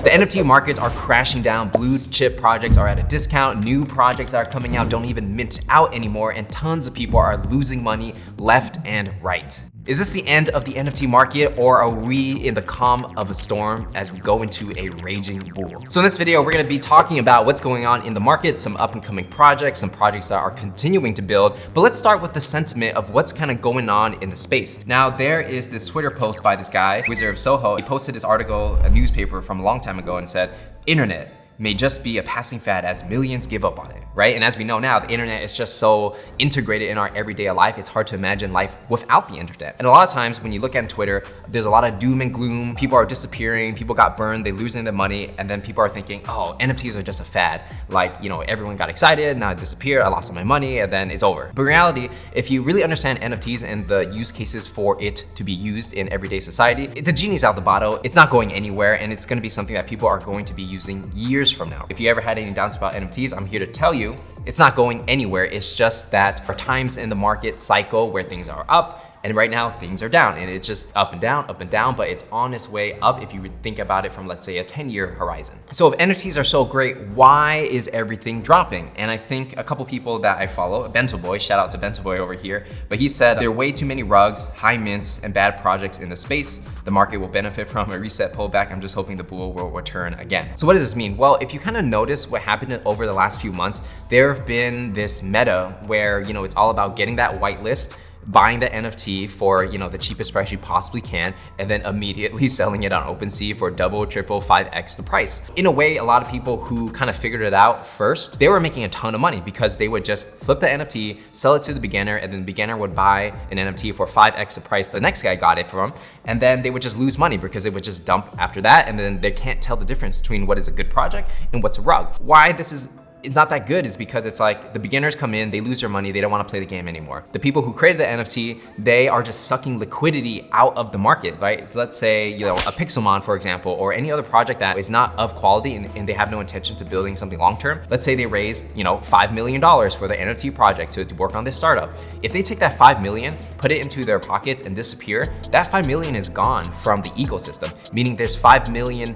The NFT markets are crashing down, blue chip projects are at a discount, new projects that are coming out don't even mint out anymore, and tons of people are losing money left and right. Is this the end of the NFT market, or are we in the calm of a storm as we go into a raging bull? So in this video, we're gonna be talking about what's going on in the market, some up and coming projects, some projects that are continuing to build, but let's start with the sentiment of what's kind of going on in the space. Now, there is this Twitter post by this guy, Wizard of Soho. He posted this article, a newspaper from a long time ago, and said, "Internet may just be a passing fad as millions give up on it," right? And as we know now, the internet is just so integrated in our everyday life, it's hard to imagine life without the internet. And a lot of times when you look at Twitter, there's a lot of doom and gloom, people are disappearing, people got burned, they losing their money, and then people are thinking, oh, NFTs are just a fad. Like, you know, everyone got excited, now it disappeared, I lost all my money, and then it's over. But in reality, if you really understand NFTs and the use cases for it to be used in everyday society, the genie's out the bottle, it's not going anywhere, and it's gonna be something that people are going to be using years from now. If you ever had any doubts about NFTs, I'm here to tell you, it's not going anywhere. It's just that there are times in the market cycle where things are up, and right now things are down, and it's just up and down, but it's on its way up if you would think about it from, let's say, a 10-year horizon. So if NFTs are so great, why is everything dropping? And I think a couple people that I follow, Bento Boy, shout out to Bento Boy over here, but he said there are way too many rugs, high mints, and bad projects in the space. The market will benefit from a reset pullback. I'm just hoping the bull will return again. So what does this mean? Well, if you kind of notice what happened over the last few months, there have been this meta where, you know, it's all about getting that whitelist, buying the NFT for, you know, the cheapest price you possibly can, and then immediately selling it on OpenSea for double, triple, 5x the price. In a way, a lot of people who kind of figured it out first, they were making a ton of money because they would just flip the NFT, sell it to the beginner, and then the beginner would buy an NFT for 5x the price the next guy got it from, and then they would just lose money because it would just dump after that, and then they can't tell the difference between what is a good project and what's a rug. Why this is it's not that good is because it's like the beginners come in, they lose their money, they don't want to play the game anymore. The people who created the NFT, they are just sucking liquidity out of the market, right? So let's say, you know, a Pixelmon, for example, or any other project that is not of quality and they have no intention to building something long-term. Let's say they raised, you know, $5 million for the NFT project to work on this startup. If they take that 5 million, put it into their pockets and disappear, that 5 million is gone from the ecosystem, meaning there's $5 million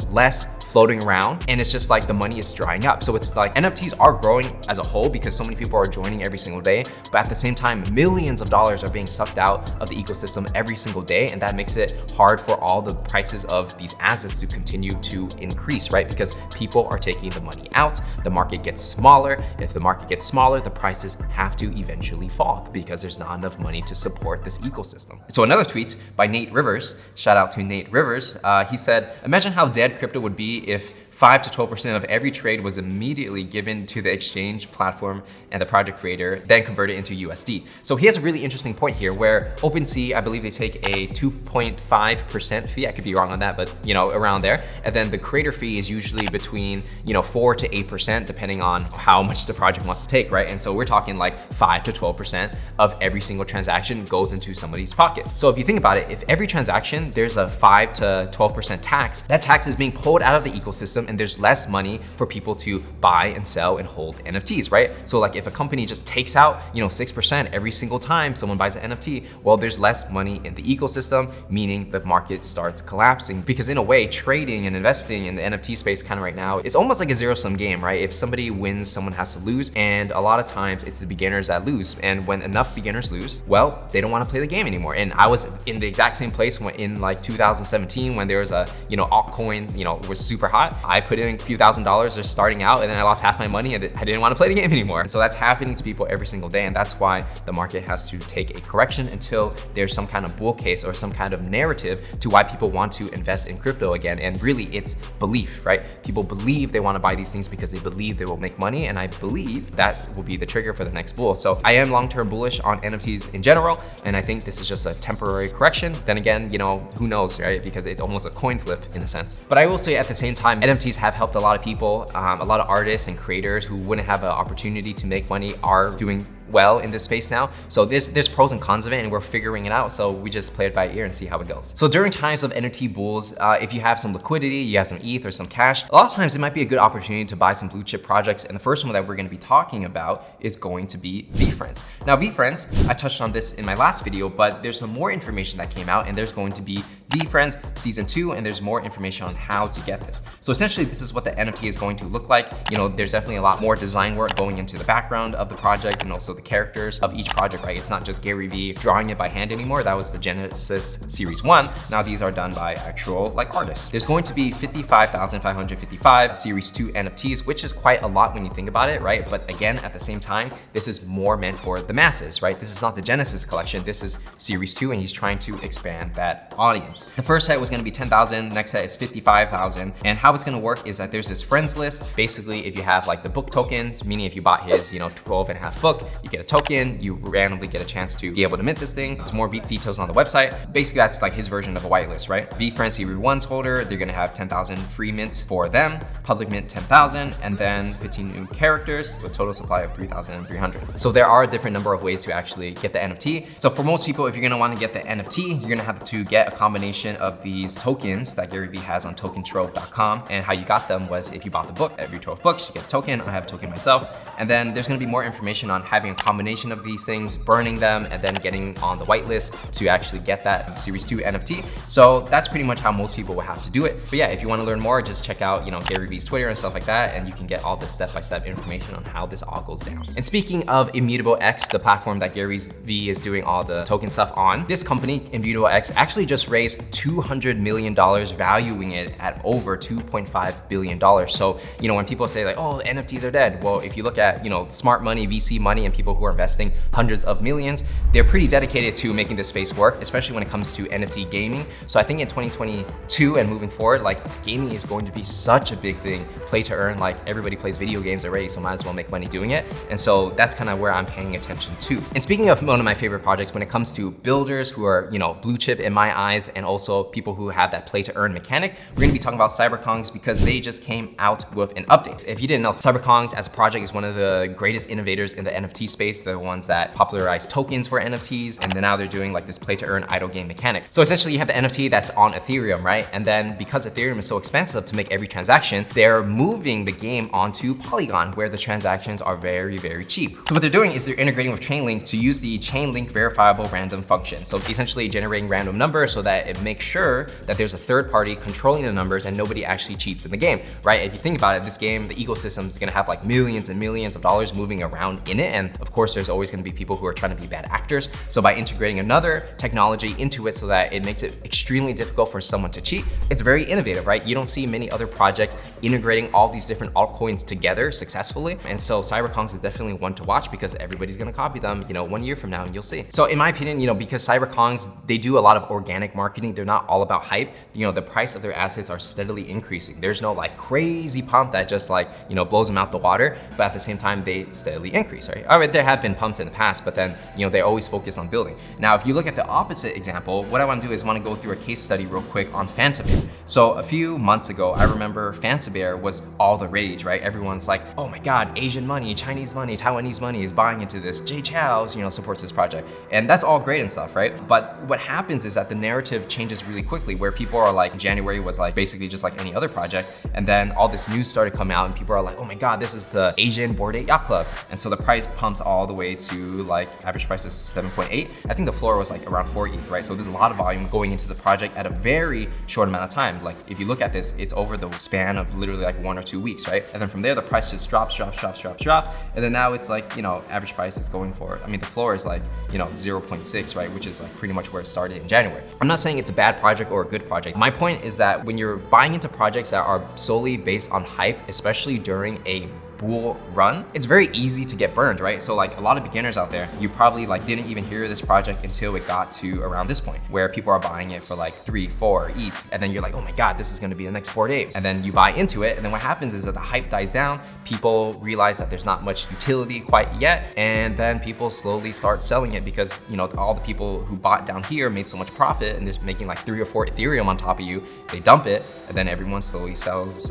less floating around, and it's just like the money is drying up. So it's like NFTs are growing as a whole because so many people are joining every single day, but at the same time, millions of dollars are being sucked out of the ecosystem every single day, and that makes it hard for all the prices of these assets to continue to increase, right? Because people are taking the money out, the market gets smaller. If the market gets smaller, the prices have to eventually fall because there's not enough money to support this ecosystem. So another tweet by Nate Rivers, shout out to Nate Rivers, he said, imagine how dead crypto would be if 5 to 12% of every trade was immediately given to the exchange platform and the project creator, then converted into USD. So he has a really interesting point here where OpenSea, I believe they take a 2.5% fee. I could be wrong on that, but you know, around there. And then the creator fee is usually between, you know, 4 to 8%, depending on how much the project wants to take, right? And so we're talking like 5 to 12% of every single transaction goes into somebody's pocket. So if you think about it, if every transaction, there's a 5 to 12% tax, that tax is being pulled out of the ecosystem, and there's less money for people to buy and sell and hold NFTs, right? So like if a company just takes out, you know, 6% every single time someone buys an NFT, well, there's less money in the ecosystem, meaning the market starts collapsing. Because in a way, trading and investing in the NFT space kind of right now, it's almost like a zero-sum game, right? If somebody wins, someone has to lose, and a lot of times it's the beginners that lose. And when enough beginners lose, well, they don't want to play the game anymore. And I was in the exact same place when in like 2017 when there was a, you know, altcoin, you know, was super hot. I put in a few $1,000s just starting out, and then I lost half my money and I didn't want to play the game anymore. And so that's happening to people every single day, and that's why the market has to take a correction until there's some kind of bull case or some kind of narrative to why people want to invest in crypto again. And really it's belief, right? People believe they want to buy these things because they believe they will make money, and I believe that will be the trigger for the next bull. So I am long-term bullish on NFTs in general, and I think this is just a temporary correction. Then again, you know, who knows, right? Because it's almost a coin flip in a sense. But I will say at the same time, NFTs have helped a lot of people. A lot of artists and creators who wouldn't have an opportunity to make money are doing well in this space now. So there's pros and cons of it, and we're figuring it out. So we just play it by ear and see how it goes. So during times of NFT bulls, if you have some liquidity, you have some ETH or some cash, a lot of times it might be a good opportunity to buy some blue chip projects. And the first one that we're going to be talking about is going to be Vee Friends. Now, Vee Friends, I touched on this in my last video, but there's some more information that came out, and there's going to be Vee Friends Season 2, and there's more information on how to get this. So essentially, this is what the NFT is going to look like. You know, there's definitely a lot more design work going into the background of the project and also the characters of each project, right? It's not just Gary Vee drawing it by hand anymore. That was the Genesis Series 1. Now these are done by actual like artists. There's going to be 55,555 Series 2 NFTs, which is quite a lot when you think about it, right? But again, at the same time, this is more meant for the masses, right? This is not the Genesis collection. This is Series 2, and he's trying to expand that audience. The first set was going to be 10,000. Next set is 55,000. And how it's going to work is that there's this friends list. Basically, if you have like the book tokens, meaning if you bought his, 12 and a half book, you get a token, you randomly get a chance to be able to mint this thing. It's more details on the website. Basically, that's like his version of a whitelist, right? Vee Friends Series 1's holder, they're going to have 10,000 free mint for them, public mint 10,000, and then 15 new characters with total supply of 3,300. So there are a different number of ways to actually get the NFT. So for most people, if you're going to want to get the NFT, you're going to have to get a combination of these tokens that Gary Vee has on tokentrove.com. And how you got them was if you bought the book, every 12 books, you get a token. I have a token myself. And then there's going to be more information on having a combination of these things, burning them, and then getting on the whitelist to actually get that Series 2 NFT. So that's pretty much how most people will have to do it. But yeah, if you want to learn more, just check out, Gary Vee's Twitter and stuff like that, and you can get all the step-by-step information on how this all goes down. And speaking of ImmutableX, the platform that Gary Vee is doing all the token stuff on, this company, ImmutableX, actually just raised $200 million, valuing it at over $2.5 billion. So, when people say like, oh, NFTs are dead. Well, if you look at, smart money, VC money, and people who are investing hundreds of millions, they're pretty dedicated to making this space work, especially when it comes to NFT gaming. So I think in 2022 and moving forward, like gaming is going to be such a big thing, play to earn, like everybody plays video games already, so might as well make money doing it. And so that's kind of where I'm paying attention to. And speaking of one of my favorite projects, when it comes to builders who are, blue chip in my eyes, and also people who have that play to earn mechanic, we're gonna be talking about Cyberkongz because they just came out with an update. If you didn't know, Cyberkongz as a project is one of the greatest innovators in the NFT space. They're the ones that popularized tokens for NFTs, and then now they're doing like this play to earn idle game mechanic. So essentially you have the NFT that's on Ethereum, right? And then because Ethereum is so expensive to make every transaction, they're moving the game onto Polygon, where the transactions are very, very cheap. So what they're doing is they're integrating with Chainlink to use the Chainlink verifiable random function. So essentially generating random numbers so that it makes sure that there's a third party controlling the numbers and nobody actually cheats in the game, right? If you think about it, this game, the ecosystem is gonna have like millions and millions of dollars moving around in it. And of course, there's always gonna be people who are trying to be bad actors. So by integrating another technology into it so that it makes it extremely difficult for someone to cheat, it's very innovative, right? You don't see many other projects integrating all these different altcoins together successfully. And so Cyberkongz is definitely one to watch because everybody's gonna copy them, 1 year from now, and you'll see. So in my opinion, because Cyberkongz, they do a lot of organic marketing. They're not all about hype. The price of their assets are steadily increasing. There's no like crazy pump that just like, blows them out the water, but at the same time, they steadily increase, right? All right, there have been pumps in the past, but then, they always focus on building. Now, if you look at the opposite example, what I want to do is want to go through a case study real quick on PhantaBear. So a few months ago, I remember PhantaBear was all the rage, right? Everyone's like, oh my God, Asian money, Chinese money, Taiwanese money is buying into this. Jay Chou's, supports this project. And that's all great and stuff, right? But what happens is that the narrative changes really quickly, where people are like, January was like basically just like any other project. And then all this news started coming out and people are like, oh my God, this is the Asian Bored Ape Yacht Club. And so the price pumps all the way to like average price is 7.8. I think the floor was like around 4 ETH, right? So there's a lot of volume going into the project at a very short amount of time. Like if you look at this, it's over the span of literally like 1 or 2 weeks, right? And then from there, the price just drops. And then now it's like, average price is going for, the floor is like, 0.6, right? Which is like pretty much where it started in January. I'm not saying it's a bad project or a good project. My point is that when you're buying into projects that are solely based on hype, especially during a bull run, it's very easy to get burned, right? So like a lot of beginners out there, you probably like didn't even hear this project until it got to around this point where people are buying it for like 3, 4 ETH. And then you're like, oh my God, this is gonna be the next Bored Ape. And then you buy into it. And then what happens is that the hype dies down. People realize that there's not much utility quite yet. And then people slowly start selling it because, all the people who bought down here made so much profit and they're making like 3 or 4 Ethereum on top of you. They dump it and then everyone slowly sells.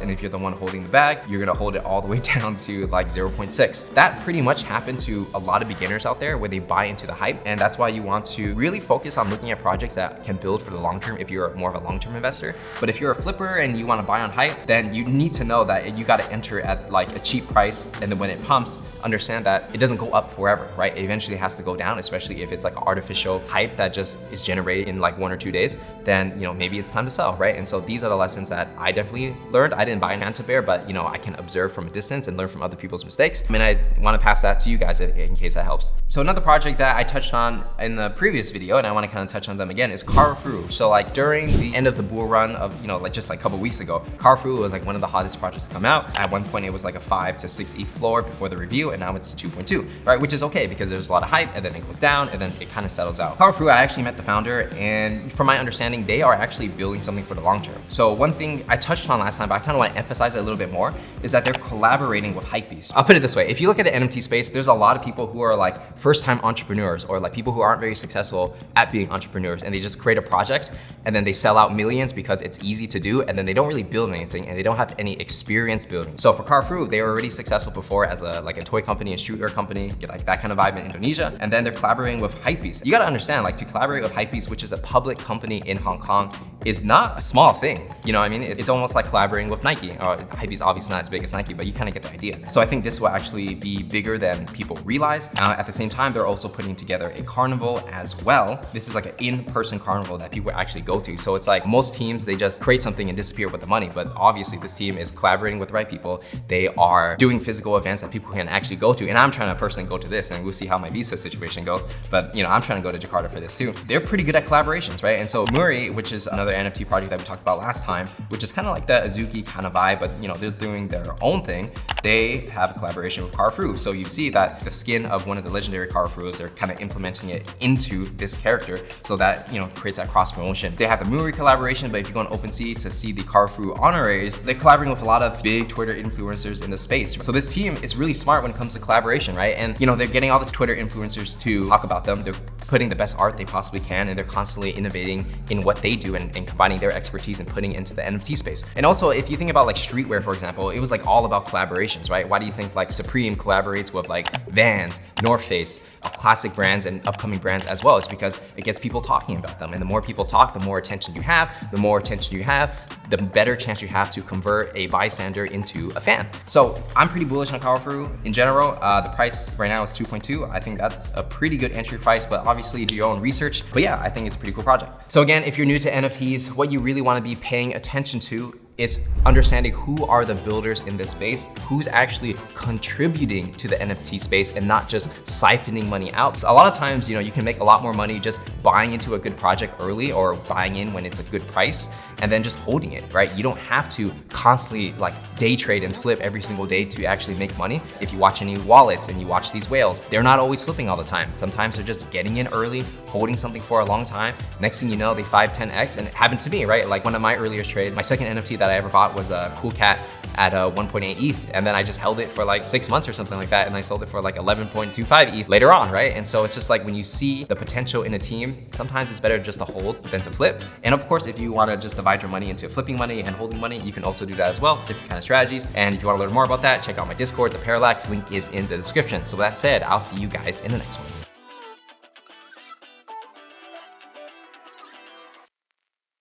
And if you're the one holding the bag, you're gonna hold it all the way down to like 0.6. That pretty much happened to a lot of beginners out there where they buy into the hype. And that's why you want to really focus on looking at projects that can build for the long term if you're more of a long-term investor. But if you're a flipper and you want to buy on hype, then you need to know that you got to enter at like a cheap price. And then when it pumps, understand that it doesn't go up forever, right? It eventually has to go down, especially if it's like artificial hype that just is generated in like 1 or 2 days, then, maybe it's time to sell, right? And so these are the lessons that I definitely learned. I didn't buy PhantaBear, but I can observe from a distance and learn from other people's mistakes. I want to pass that to you guys in case that helps. So another project that I touched on in the previous video, and I want to kind of touch on them again, is Karafuru. So like during the end of the bull run of, just like a couple weeks ago, Karafuru was like one of the hottest projects to come out. At one point it was like a 5 to 6 ETH floor before the review, and now it's 2.2, right? Which is okay because there's a lot of hype and then it goes down and then it kind of settles out. Karafuru, I actually met the founder, and from my understanding, they are actually building something for the long term. So one thing I touched on last time, but I kind of want to emphasize it a little bit more, is that they're collaborating with hypebeasts. I'll put it this way. If you look at the NFT space, there's a lot of people who are like first-time entrepreneurs, or like people who aren't very successful at being entrepreneurs, and they just create a project and then they sell out millions because it's easy to do, and then they don't really build anything and they don't have any experience building. So for Karafuru, they were already successful before as a toy company, a streetwear company, get like that kind of vibe in Indonesia, and then they're collaborating with hypebeasts. You gotta understand, like to collaborate with hypebeasts, which is a public company in Hong Kong, is not a small thing. You know what I mean? It's almost like collaborating with Nike. Hypebeast obviously not as big as Nike, but you kind of get the idea. So I think this will actually be bigger than people realize. At the same time, they're also putting together a carnival as well. This is like an in-person carnival that people actually go to. So it's like most teams, they just create something and disappear with the money. But obviously this team is collaborating with the right people. They are doing physical events that people can actually go to. And I'm trying to personally go to this, and we'll see how my visa situation goes. But I'm trying to go to Jakarta for this too. They're pretty good at collaborations, right? And so Muri, which is another NFT project that we talked about last time, which is kind of like the Azuki kind of vibe, but they're doing their own thing. They have a collaboration with Karafuru. So you see that the skin of one of the legendary Karafurus, they're kind of implementing it into this character so that, creates that cross promotion. They have the Muri collaboration, but if you go on OpenSea to see the Karafuru honoraries, they're collaborating with a lot of big Twitter influencers in the space. So this team is really smart when it comes to collaboration, right? And they're getting all the Twitter influencers to talk about them. They're putting the best art they possibly can, and they're constantly innovating in what they do and combining their expertise and putting it into the NFT space. And also, if you think about like streetwear, for example, it was like all about collaborations, right? Why do you think like Supreme collaborates with like Vans, North Face, classic brands and upcoming brands as well? It's because it gets people talking about them. And the more people talk, the more attention you have. The more attention you have, the better chance you have to convert a bystander into a fan. So I'm pretty bullish on Karafuru in general. The price right now is 2.2. I think that's a pretty good entry price, but obviously do your own research. But yeah, I think it's a pretty cool project. So again, if you're new to NFTs, what you really want to be paying attention to is understanding who are the builders in this space, who's actually contributing to the NFT space and not just siphoning money out. So a lot of times, you can make a lot more money just buying into a good project early or buying in when it's a good price and then just holding it, right? You don't have to constantly like day trade and flip every single day to actually make money. If you watch any wallets and you watch these whales, they're not always flipping all the time. Sometimes they're just getting in early, holding something for a long time. Next thing you know, they 5, 10x, and it happened to me, right? Like one of my earliest trades, my second NFT that I ever bought was a cool cat at 1.8 ETH, and then I just held it for like 6 months or something like that, and I sold it for like 11.25 ETH later on, right? And so it's just like when you see the potential in a team, sometimes it's better just to hold than to flip. And of course, if you want to just divide your money into flipping money and holding money, you can also do that as well, different kind of strategies. And if you want to learn more about that, check out my Discord. The Parallax link is in the description. So that said, I'll see you guys in the next one.